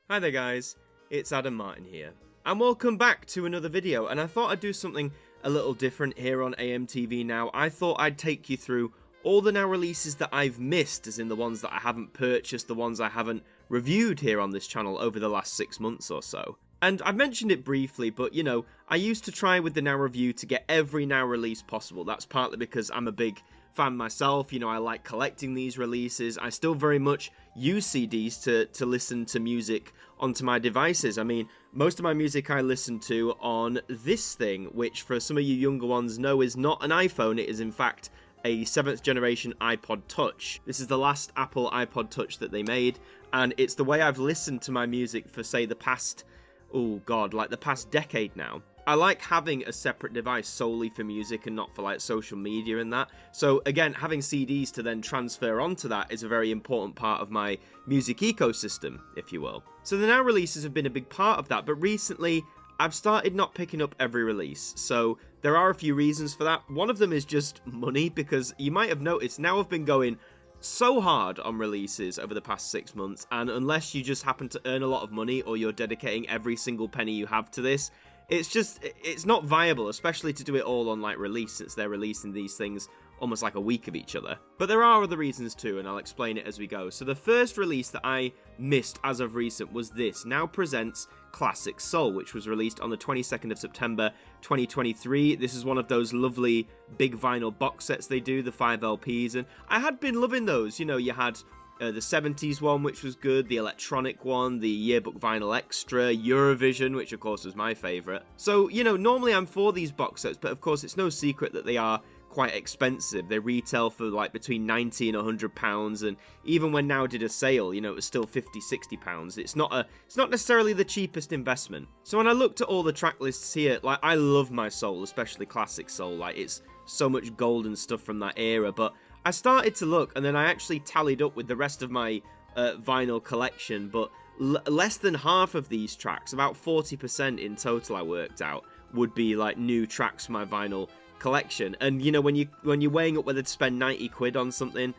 Hi there guys, it's Adam Martin here, and welcome back to another video, and I thought I'd do something a little different here on AMTV now. I thought I'd take you through all the now releases that I've missed, as in the ones that I haven't purchased, the ones I haven't reviewed here on this channel over the last 6 months or so. And I've mentioned it briefly, but you know, I used to try with the Now Review to get every Now release possible. That's partly because I'm a big fan myself, you know, I like collecting these releases. I still very much use CDs to listen to music onto my devices. I mean, most of my music I listen to on this thing, which for some of you younger ones know is not an iPhone, it is in fact a 7th generation iPod Touch. This is the last Apple iPod Touch that they made, and it's the way I've listened to my music for, say, the past, like the past decade now. I like having a separate device solely for music and not for like social media and that. So again, having CDs to then transfer onto that is a very important part of my music ecosystem, if you will. So the Now releases have been a big part of that, but recently I've started not picking up every release. So there are a few reasons for that. One of them is just money, because you might have noticed now I've been going so hard on releases over the past 6 months, and unless you just happen to earn a lot of money or you're dedicating every single penny you have to this, it's not viable, especially to do it all on like release, since they're releasing these things almost like a week of each other. But there are other reasons too, and I'll explain it as we go. So the first release that I missed as of recent was this, Now Presents Classic Soul, which was released on the 22nd of September 2023. This is one of those lovely big vinyl box sets they do, the 5 LPs, and I had been loving those. You know, you had the 70s one, which was good, the electronic one, the yearbook vinyl extra, Eurovision, which of course was my favourite. So, you know, normally I'm for these box sets, but of course it's no secret that they are quite expensive. They retail for like between 90 and 100 pounds, and even when Now did a sale, you know, it was still 50, 60 pounds. It's not necessarily the cheapest investment. So when I looked at all the track lists here, like, I love my soul, especially classic soul. Like, it's so much golden stuff from that era, but I started to look, and then I actually tallied up with the rest of my vinyl collection, but less than half of these tracks, about 40% in total I worked out, would be like new tracks for my vinyl collection. And you know, when you're weighing up whether to spend 90 quid on something,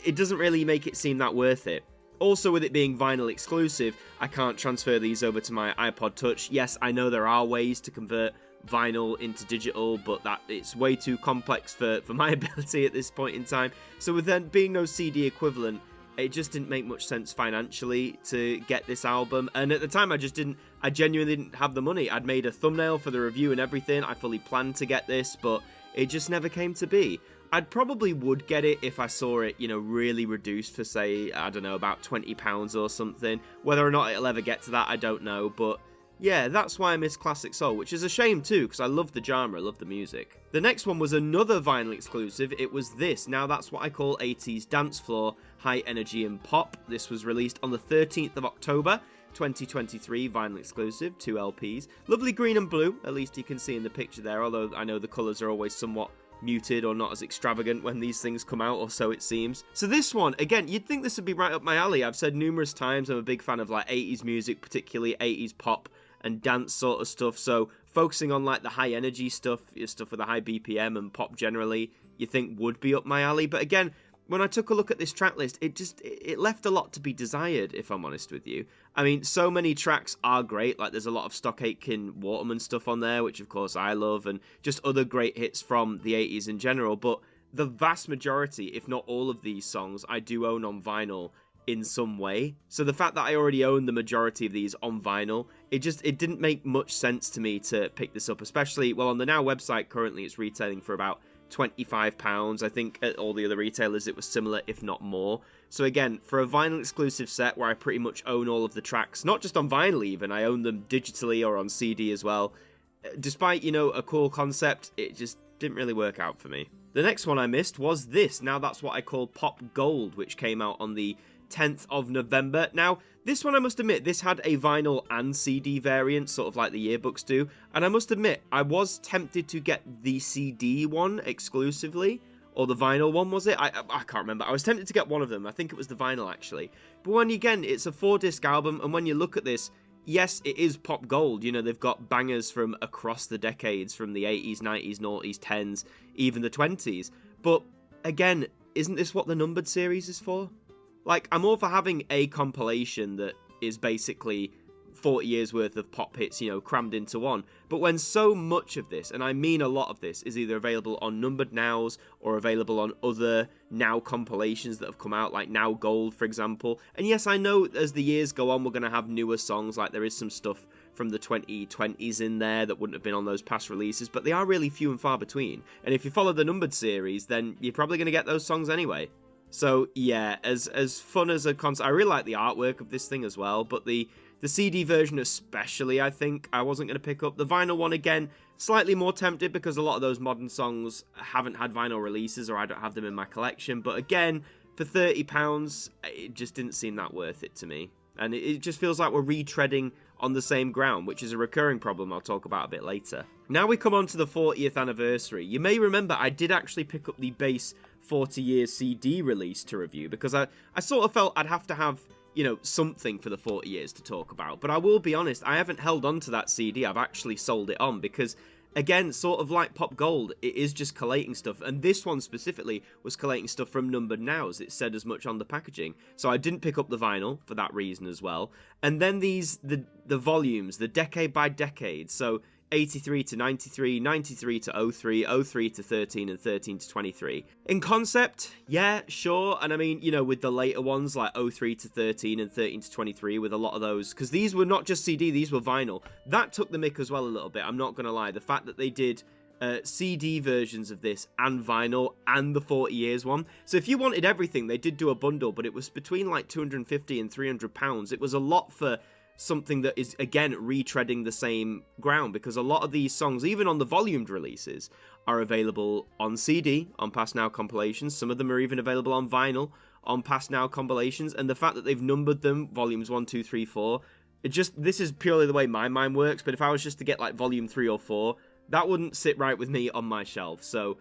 it doesn't really make it seem that worth it. Also, with it being vinyl exclusive, I can't transfer these over to my iPod Touch. Yes, I know there are ways to convert vinyl into digital, but that it's way too complex for my ability at this point in time. So with there being no CD equivalent, it just didn't make much sense financially to get this album. And at the time, I genuinely didn't have the money. I'd made a thumbnail for the review and everything. I fully planned to get this, but it just never came to be. I'd probably would get it if I saw it, you know, really reduced for, say, I don't know, about £20 or something. Whether or not it'll ever get to that, I don't know, but yeah, that's why I miss Classic Soul, which is a shame too, because I love the genre, I love the music. The next one was another vinyl exclusive. It was this. Now that's what I call 80s dance floor, high energy and pop. This was released on the 13th of October 2023, vinyl exclusive, 2 LPs. Lovely green and blue, at least you can see in the picture there, although I know the colours are always somewhat muted or not as extravagant when these things come out, or so it seems. So this one, again, you'd think this would be right up my alley. I've said numerous times I'm a big fan of like 80s music, particularly 80s pop and dance sort of stuff, so focusing on like the high energy stuff with a high BPM and pop generally, you think would be up my alley. But again, when I took a look at this track list, it left a lot to be desired, if I'm honest with you. I mean, so many tracks are great, like there's a lot of Stock Aitken Waterman stuff on there, which of course I love, and just other great hits from the 80s in general, but the vast majority, if not all of these songs, I do own on vinyl in some way. So the fact that I already own the majority of these on vinyl, it didn't make much sense to me to pick this up, especially, well, on the Now website currently it's retailing for about £25. I think at all the other retailers it was similar, if not more. So again, for a vinyl exclusive set where I pretty much own all of the tracks, not just on vinyl even, I own them digitally or on CD as well, despite, you know, a cool concept, it just didn't really work out for me. The next one I missed was this. Now that's what I call Pop Gold, which came out on the 10th of November. Now, this one I must admit, this had a vinyl and CD variant, sort of like the yearbooks do, and I must admit, I was tempted to get the CD one exclusively, or the vinyl one, was it? I can't remember. I was tempted to get one of them. I think it was the vinyl, actually. But when, again, it's a 4-disc album, and when you look at this, yes, it is pop gold. You know, they've got bangers from across the decades, from the 80s, 90s, noughties, 10s, even the 20s. But, again, isn't this what the numbered series is for? Like, I'm all for having a compilation that is basically 40 years worth of pop hits, you know, crammed into one. But when so much of this, and I mean a lot of this, is either available on Numbered Nows or available on other Now compilations that have come out, like Now Gold, for example. And yes, I know as the years go on, we're going to have newer songs, like there is some stuff from the 2020s in there that wouldn't have been on those past releases, but they are really few and far between. And if you follow the Numbered series, then you're probably going to get those songs anyway. So yeah, as fun as a concert, I really like the artwork of this thing as well, but the CD version especially, I think, I wasn't going to pick up. The vinyl one, again, slightly more tempted because a lot of those modern songs haven't had vinyl releases or I don't have them in my collection. But again, for £30, it just didn't seem that worth it to me. And it just feels like we're retreading on the same ground, which is a recurring problem I'll talk about a bit later. Now we come on to the 40th anniversary. You may remember I did actually pick up the base 40 years CD release to review because I sort of felt I'd have to have, you know, something for the 40 years to talk about. But I will be honest, I haven't held on to that CD. I've actually sold it on because, again, sort of like Pop Gold, it is just collating stuff. And this one specifically was collating stuff from Numbered Nows. It said as much on the packaging. So I didn't pick up the vinyl for that reason as well. And then the volumes, the decade by decade. So 83 to 93, 93 to 03, 03 to 13, and 13 to 23. In concept, yeah, sure. And I mean, you know, with the later ones like 03 to 13 and 13 to 23, with a lot of those, because these were not just CD, these were vinyl. That took the mick as well a little bit, I'm not going to lie. The fact that they did CD versions of this and vinyl and the 40 years one. So if you wanted everything, they did do a bundle, but it was between like £250 and £300. It was a lot for something that is, again, retreading the same ground, because a lot of these songs, even on the volumed releases, are available on CD, on Past Now compilations. Some of them are even available on vinyl, on Past Now compilations, and the fact that they've numbered them, volumes 1, 2, 3, 4, this is purely the way my mind works, but if I was just to get, like, volume 3 or 4, that wouldn't sit right with me on my shelf. So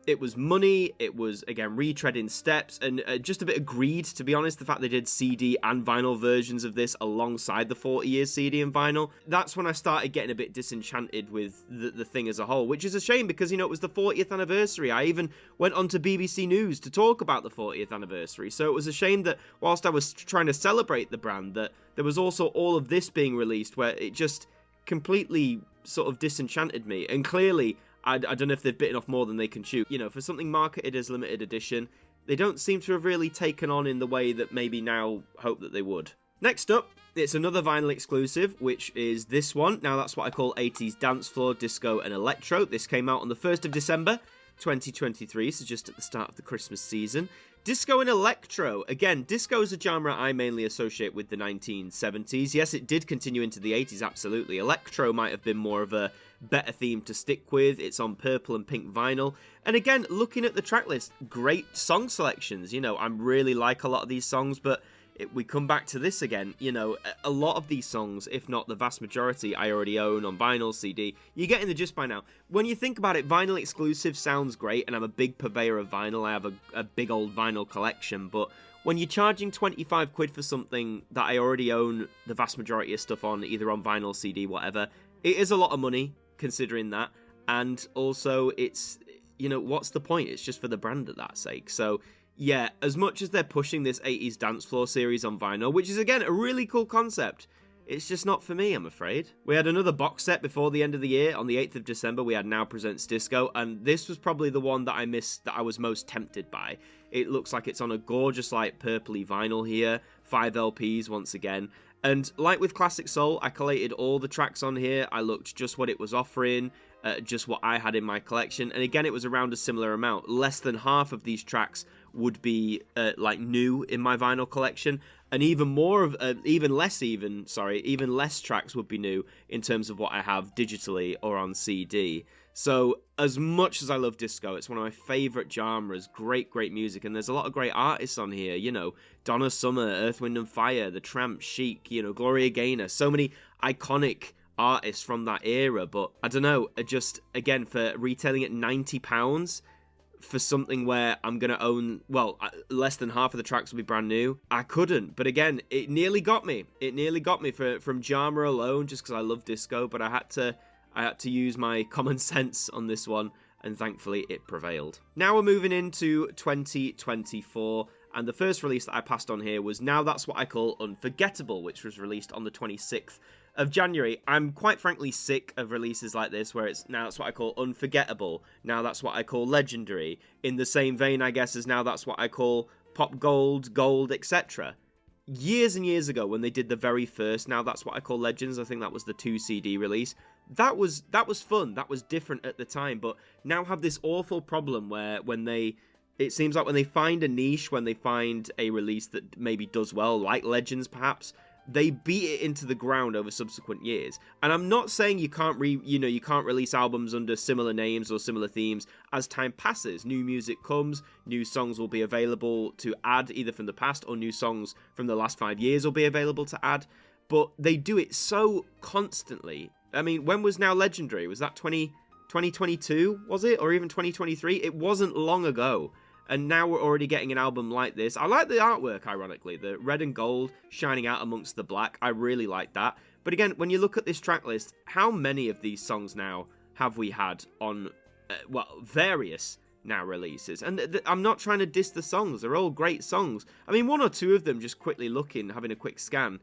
it was money, it was, again, retreading steps, and just a bit of greed, to be honest. The fact they did CD and vinyl versions of this alongside the 40 years CD and vinyl, that's when I started getting a bit disenchanted with the thing as a whole, which is a shame because, you know, it was the 40th anniversary. I even went on to BBC News to talk about the 40th anniversary, so it was a shame that whilst I was trying to celebrate the brand, that there was also all of this being released where it just completely sort of disenchanted me. And clearly, I don't know if they've bitten off more than they can chew. You know, for something marketed as limited edition, they don't seem to have really taken on in the way that maybe now hope that they would. Next up, it's another vinyl exclusive, which is this one. Now, that's what I call 80s dance floor, disco, and electro. This came out on the 1st of December, 2023, so just at the start of the Christmas season. Disco and electro. Again, disco is a genre I mainly associate with the 1970s. Yes, it did continue into the 80s, absolutely. Electro might have been more of a better theme to stick with. It's on purple and pink vinyl. And again, looking at the track list, great song selections. You know, I really like a lot of these songs, but we come back to this again. You know, a lot of these songs, if not the vast majority, I already own on vinyl, CD. You're getting the gist by now. When you think about it, vinyl exclusive sounds great, and I'm a big purveyor of vinyl. I have a big old vinyl collection, but when you're charging 25 quid for something that I already own the vast majority of stuff on, either on vinyl, CD, whatever, it is a lot of money, considering that. And also, it's, you know, what's the point? It's just for the brand at that sake. So yeah, as much as they're pushing this 80s dance floor series on vinyl, which is, again, a really cool concept, it's just not for me, I'm afraid. We had another box set before the end of the year. On the 8th of December, we had Now Presents Disco, and this was probably the one that I missed, that I was most tempted by. It looks like it's on a gorgeous, like, purpley vinyl here. 5 LPs once again. And like with Classic Soul, I collated all the tracks on here. I looked just what it was offering, just what I had in my collection. And again, it was around a similar amount. Less than half of these tracks would be like new in my vinyl collection, and even less tracks would be new in terms of what I have digitally or on CD. So as much as I love disco, it's one of my favorite genres. Great music, and there's a lot of great artists on here. You know, Donna Summer, Earth, Wind and Fire, The Tramps, Chic, you know, Gloria Gaynor, so many iconic artists from that era. But I don't know, just again, for retailing at £90 for something where I'm going to own, well, less than half of the tracks will be brand new, I couldn't. But again, it nearly got me. It nearly got me from genre alone, just because I love disco, but I had to use my common sense on this one, and thankfully it prevailed. Now we're moving into 2024, And the first release that I passed on here was Now That's What I Call Unforgettable, which was released on the 26th of January. I'm quite frankly sick of releases like this where it's Now That's What I Call Unforgettable, Now That's What I Call Legendary, in the same vein, I guess, as Now That's What I Call Pop Gold, Gold, etc. Years and years ago, when they did the very first Now That's What I Call Legends, I think that was the 2 CD release, that was fun, that was different at the time, but now have this awful problem where it seems like when they find a niche, when they find a release that maybe does well, like Legends perhaps, they beat it into the ground over subsequent years. And I'm not saying you can't release albums under similar names or similar themes as time passes. New music comes, new songs will be available to add either from the past, or new songs from the last 5 years will be available to add. But they do it so constantly. I mean, when was Now Legendary? Was that 2022, was it? Or even 2023? It wasn't long ago. And now we're already getting an album like this. I like the artwork, ironically. The red and gold shining out amongst the black. I really like that. But again, when you look at this track list, how many of these songs now have we had on, various Now releases? And I'm not trying to diss the songs. They're all great songs. I mean, one or two of them, just quickly looking, having a quick scan,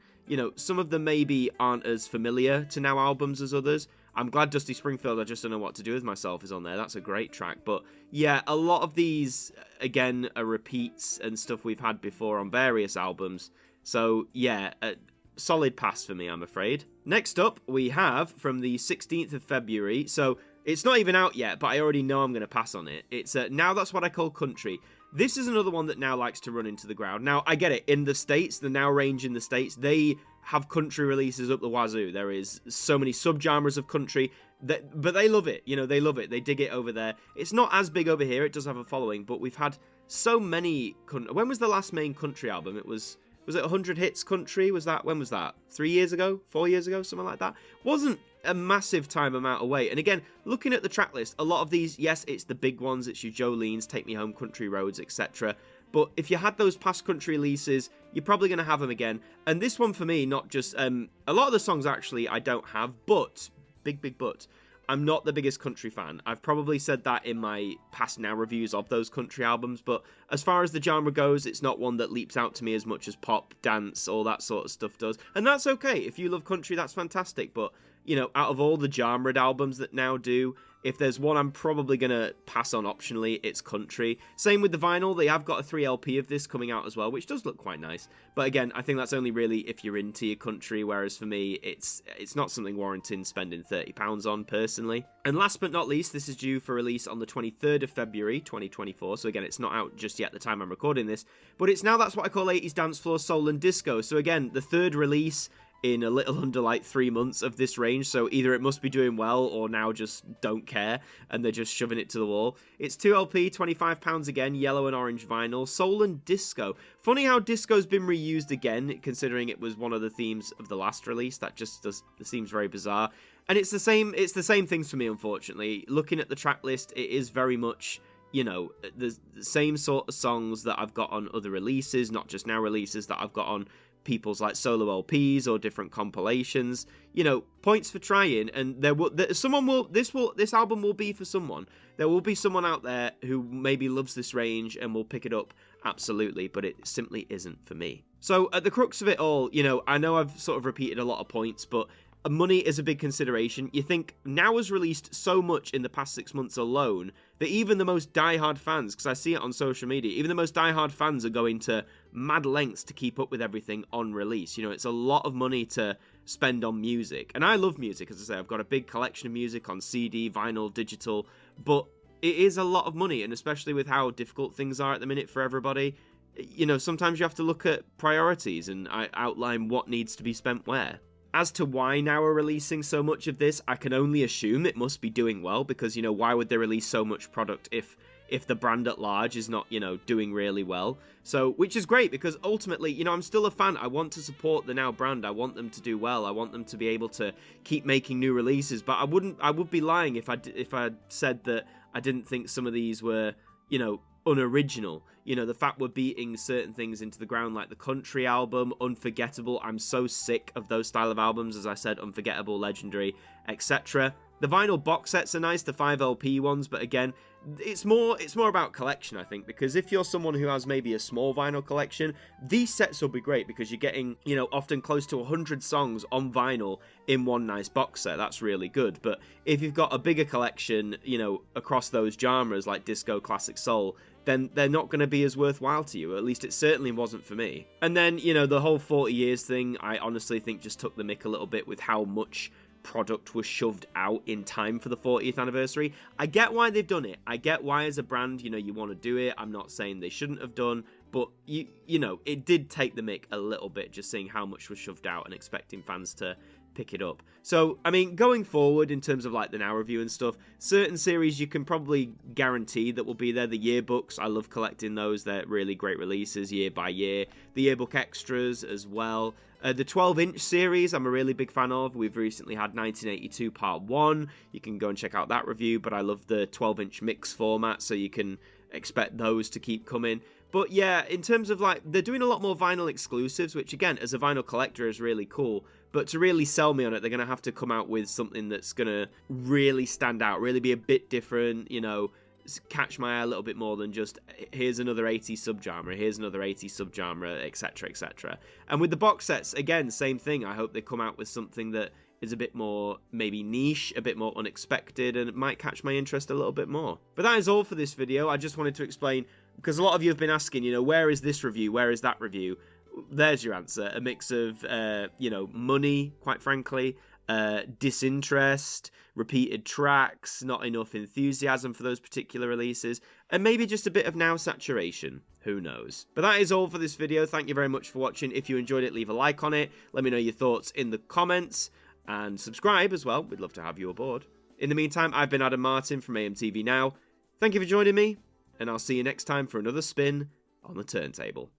some of them maybe aren't as familiar to Now albums as others. I'm glad Dusty Springfield, I Just Don't Know What to Do With Myself, is on there. That's a great track. But yeah, a lot of these, again, are repeats and stuff we've had before on various albums. So yeah, a solid pass for me, I'm afraid. Next up, we have from the 16th of February. So it's not even out yet, but I already know I'm going to pass on it. It's Now That's What I Call Country. This is another one that Now likes to run into the ground. Now, I get it. In the States, the Now range in the States, they have country releases up the wazoo. There is so many subgenres of country, but they love it. They love it. They dig it over there. It's not as big over here. It does have a following, but we've had so many... When was the last main country album? Was it 100 Hits Country? When was that? 3 years ago? 4 years ago? Something like that? Wasn't a massive time amount away. And again, looking at the track list, a lot of these, yes, it's the big ones. It's your Jolene's, Take Me Home, Country Roads, etc. But if you had those past country releases, you're probably going to have them again. And this one for me, not just... a lot of the songs, actually, I don't have, but... Big but. I'm not the biggest country fan. I've probably said that in my past Now reviews of those country albums, but as far as the genre goes, it's not one that leaps out to me as much as pop, dance, all that sort of stuff does. And that's okay. If you love country, that's fantastic. But, out of all the genred albums that Now do, if there's one I'm probably going to pass on optionally, it's country. Same with the vinyl. They have got a 3LP of this coming out as well, which does look quite nice. But again, I think that's only really if you're into your country, whereas for me, it's not something warranting spending £30 on, personally. And last but not least, this is due for release on the 23rd of February, 2024. So again, it's not out just yet at the time I'm recording this. But it's Now That's What I Call 80s Dance Floor, Soul and Disco. So again, the third release in a little under 3 months of this range, so either it must be doing well or Now just don't care and they're just shoving it to the wall. It's 2LP, £25 again, yellow and orange vinyl, soul and disco. Funny how disco's been reused again, considering it was one of the themes of the last release. That just seems very bizarre. And it's the same things for me, unfortunately. Looking at the track list, it is very much, the same sort of songs that I've got on other releases, not just Now releases, that I've got on people's solo LPs or different compilations. Points for trying, and this album will be for someone. There will be someone out there who maybe loves this range and will pick it up, absolutely, but it simply isn't for me. So at the crux of it all, I know I've sort of repeated a lot of points, but money is a big consideration. You think Now has released so much in the past 6 months alone that even the most diehard fans, because I see it on social media, even the most diehard fans are going to mad lengths to keep up with everything on release. It's a lot of money to spend on music. And I love music, as I say. I've got a big collection of music on CD, vinyl, digital, but it is a lot of money, and especially with how difficult things are at the minute for everybody, sometimes you have to look at priorities and outline what needs to be spent where. As to why Now are releasing so much of this, I can only assume it must be doing well, because, why would they release so much product if the brand at large is not, doing really well? So, which is great, because ultimately, I'm still a fan. I want to support the Now brand. I want them to do well. I want them to be able to keep making new releases, but I would be lying if I said that I didn't think some of these were, unoriginal. The fact we're beating certain things into the ground, like the country album, Unforgettable. I'm so sick of those style of albums, as I said, Unforgettable, Legendary, etc. The vinyl box sets are nice, the 5 LP ones, but again, it's more about collection, I think, because if you're someone who has maybe a small vinyl collection, these sets will be great because you're getting, you know, often close to 100 songs on vinyl in one nice box set. That's really good. But if you've got a bigger collection, you know, across those genres like disco, classic, soul, then they're not going to be as worthwhile to you. At least it certainly wasn't for me. And then, you know, the whole 40 years thing, I honestly think just took the mick a little bit with how much product was shoved out in time for the 40th anniversary. I get why they've done it. I get why as a brand, you know, you want to do it. I'm not saying they shouldn't have done, but you know, it did take the mick a little bit just seeing how much was shoved out and expecting fans to pick it up. So, I mean, going forward in terms of like the Now Review and stuff, certain series you can probably guarantee that will be there. The yearbooks, I love collecting those. They're really great releases year by year. The yearbook extras as well. The 12-inch series, I'm a really big fan of. We've recently had 1982 Part 1. You can go and check out that review, but I love the 12-inch mix format, so you can expect those to keep coming. But yeah, in terms of like, they're doing a lot more vinyl exclusives, which again, as a vinyl collector is really cool. But to really sell me on it, they're going to have to come out with something that's going to really stand out, really be a bit different, you know, catch my eye a little bit more than just here's another 80s subgenre, here's another 80s subgenre, etc, etc. And with the box sets, again, same thing. I hope they come out with something that is a bit more maybe niche, a bit more unexpected, and it might catch my interest a little bit more. But that is all for this video. I just wanted to explain, because a lot of you have been asking, you know, where is this review, where is that review? There's your answer. A mix of you know, money, quite frankly, disinterest, repeated tracks, not enough enthusiasm for those particular releases, and maybe just a bit of now saturation. Who knows? But that is all for this video. Thank you very much for watching. If you enjoyed it, leave a like on it. Let me know your thoughts in the comments, and subscribe as well. We'd love to have you aboard. In the meantime, I've been Adam Martin from AMTV Now. Thank you for joining me, and I'll see you next time for another spin on the turntable.